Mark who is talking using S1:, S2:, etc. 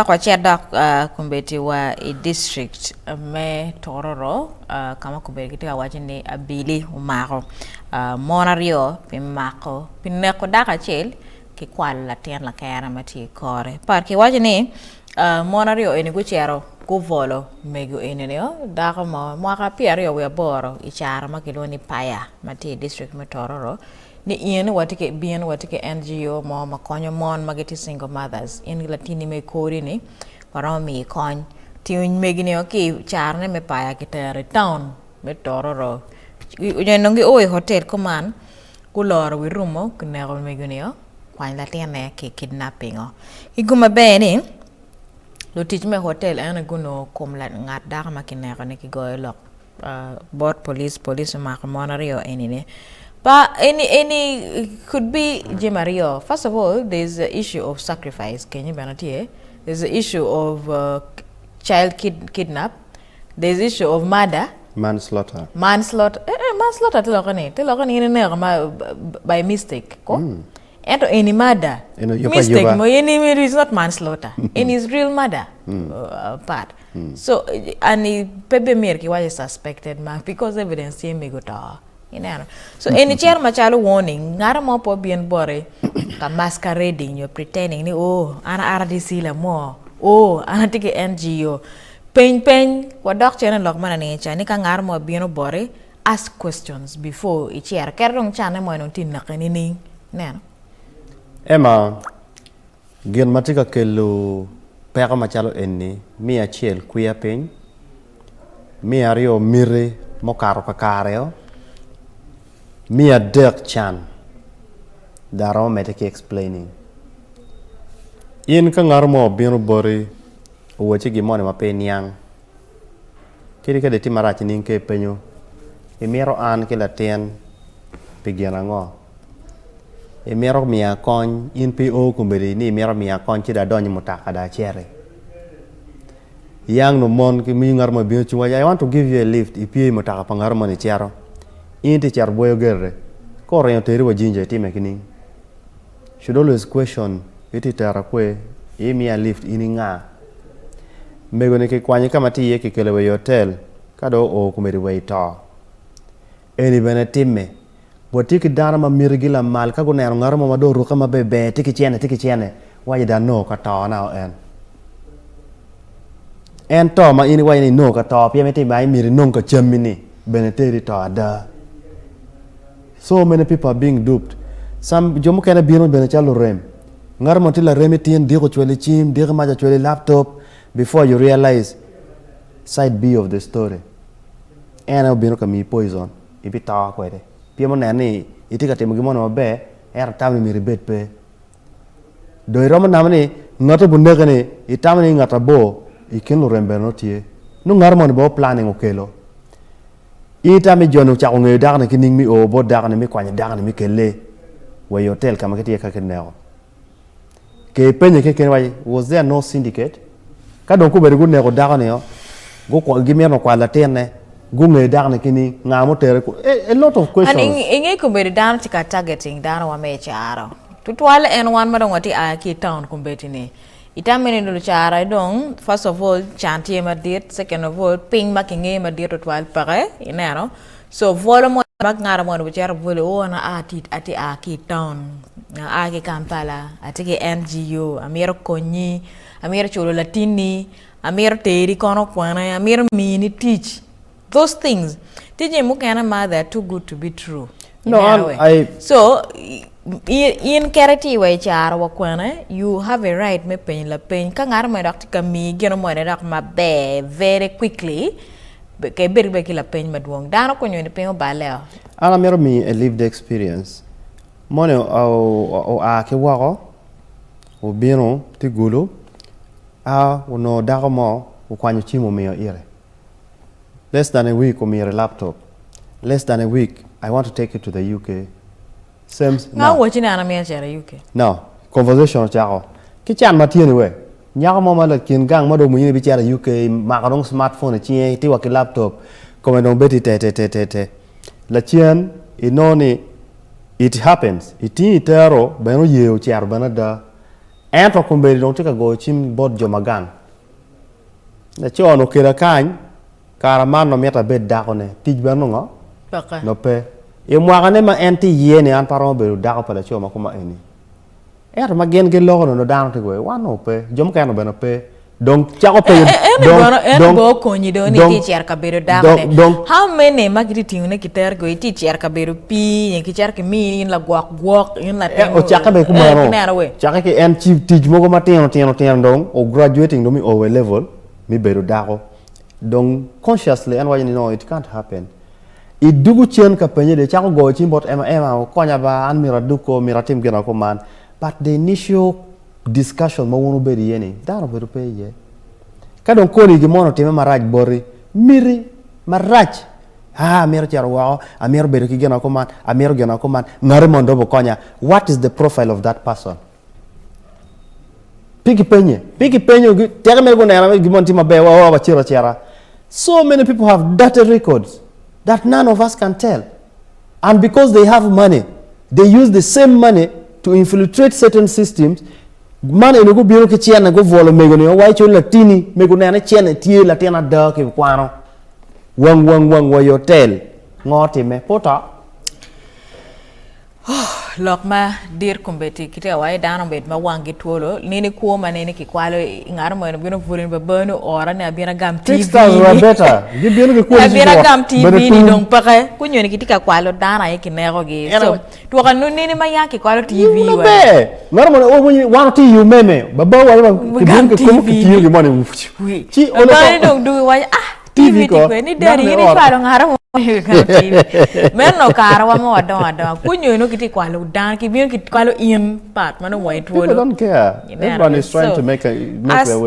S1: Kwa chedak kumbeti wa district me Tororo kama kumbeti kitika wajini abili umako monario Mako neko daka chel Kiwaco la tien la kaya mati kore par ki wajini monario eni guchero gubwolo mego enenio daka mwaka piario we boro ichara makiloni paya mati district me Tororo ni ian watike bien watike NGO mo makonyo mon mageti single mothers in latini me kori ni para mi kony tiyo megini oki charne me paya kitere town me Tororo ujenongi oe hotel kuman kulor wi rumo kunero megini o kwany latine ki kidnapping o iguma beni lo teach me hotel ana guno komla ngat daka makinero ne kigoy lok bot police makamonario enini. But any could be Jimario. First of all, there's the issue of sacrifice. Can you benati? There's the issue of child kidnap. There's the issue of murder.
S2: Manslaughter.
S1: Manslaughter. Manslaughter. By mistake. And any murder. Mistake. Any is not manslaughter. Any is real murder part. So and pebe mirki was suspected because evidence me go to. So any chair machalo warning ngara mo po bien bore ka masquerading you're pretending ni oh ana RDC la mo oh ana tike NGO pen kwa doctor na lok mana ni cha ni ka ngara mo bien bore ask questions before each year kerong chane mo no tin nakani ni neno
S2: Emma gen matika kelu pera machalo enni mi achiel kuya pen mi ario mire mo karo ka kareo me a Dirk Chan. Daro metake explaining. In kangarmo bino bori uwachi gimone mape niang. Kiri ka deti marachi ninke penyo. Imero an ke latien pigiana ngo. Imero mia kony in PO kumberi ni imero mia kony chida donyi mutaka da chere. Yang no mon ki mi ngarmo bino chunga. I want to give you a lift. Ipi mutaka pangarmo ni chero. Inti char boyo gerre ko reyo teri wa jinja time kini should always question iti tara kwe imi a lift ini nga mego ne ke kwanye kama ti ye ke kelewe hotel kado o kumeri we to eni bene time botiki dana ma mirgila mal ka go nero ngaro ma do ruka ma bebe tiki chene wa Dano ka to na en to ma ini wa ni no ka to pia meti mai miri non ka chamini bene teri to ada. So many people are being duped. Some jomo kana bino benechalo rem. Ngar montila rem tien diko chwele chim, diko maja chwele laptop before you realize side B of the story. Ena bino kami poison. Ipi tawa kwede. Pia mo nani itika temo gimono mabe era tamni mi ribet pe. Do romo namani ngata bundeka ni itamni ngata bo ikinlo rembe no tie. No ngar mo bo planning okelo. Ita mi jonu cha ngwe dagna kining mi o bo dagna mi kwanya dagna mi kele we hotel kama kiti ka keneo ke penye ke kenwai was there no syndicate ka don ku beri gu nego dagna yo go ko gimi no kwa la tene gu nge dagna kini ngamo tere ko a lot of questions
S1: and inge ku beri down tika targeting down wa me charo tutwala en wan madon wati a ki town ku beti ni itamene dulu chara dong first of all chantier madit second of all ping makinge madit tutwal pare inero so volume bak ngara mo bu chara vole o na ati a ki town na a ki Kampala ati ki NGO amiro konyi amiro chulo latini amiro teri kono kwana amiro mini teach those things tije mukana ma they're too good to be true
S2: no I
S1: so in karati way char wakwana you have a right me pen la pen ka ngar mo dak kami geno mo dak ma be very quickly ke berbe ki la pen madwong Dano ko nyone pen baleo
S2: ana mero mi a lived experience mone o a ke wako o bino ti gulu a no dako mo o kwanyo chimo mi ire less than a week o mi laptop less than a week I want to take it to the UK.
S1: Now watching anime chere UK.
S2: No, conversation chako. Ki chan ma tieni we. Nyako mo ma la kin gang ma do mu ni bi chere UK ma ka dong smartphone chi ti wa ki laptop ko me dong beti te. La chien inoni it happens. Iti tero beno yeo chere banada ento kumberi dong tika go chim bot jomagang na cho no kira kany karaman no meta bed dako ne tij berno ngo
S1: Paka.
S2: no pe e mwagane ma enti yene an paro beru dako pala cho ma kuma eni er ma gen logo no dano te go wa no pe jom ka no be no pe donc chako pe
S1: donc konyi do ni teacher ka beru dako how many magri tingune kiter go teacher ka beru pi en teacher ke mi in la gwak in la
S2: o chaka be kuma no chaka ke en chief tij mo go ma teno dong o graduating do mi o level mi beru dako donc consciously and why you know it can't happen I dugu chen ka penye de chako go chimbot ema konya ba an mira duko mira tim gena ko man but the initial discussion mo wono beri yeni daro beru pe ye ka don ko ni mono time maraj bori miri maraj miro charo wao amiro beru ki gena ko man amiro gena ko man ngare mondo bo konya what is the profile of that person piki penye tega me go na gimon tima be wa ba chira so many people have dirty records that none of us can tell. And because they have money, they use the same money to infiltrate certain systems. Money no go biro ke chiana go volo mego no wai cho latini mego na chiana tie latina da ke kwano. Wang wa your tail. Ngoti me pota.
S1: Lok ma dir kumbeti kite awai dano bet ma wangi tuolo nini kuo ma nini Kiwaco ingaro mo bino furin ba bano ora ne abira gam TV
S2: Textiles better you bino ke kuo
S1: abira gam TV ni dong pake kunyo ni kitika Kwalo dana ye kinero ge so to kan nini ma ya Kiwaco TV wa
S2: ngaro mo o wan ti you meme baba wa ke bino ke kuo ke tiyo ge mo ne
S1: chi ono dong du wa TV ko ni dari ni Kwalo ngaro Meno karawa mo adon kunyo no kiti Kwalo dan ki biyo kiti Kwalo in part mano white
S2: people don't care everyone is trying to make a way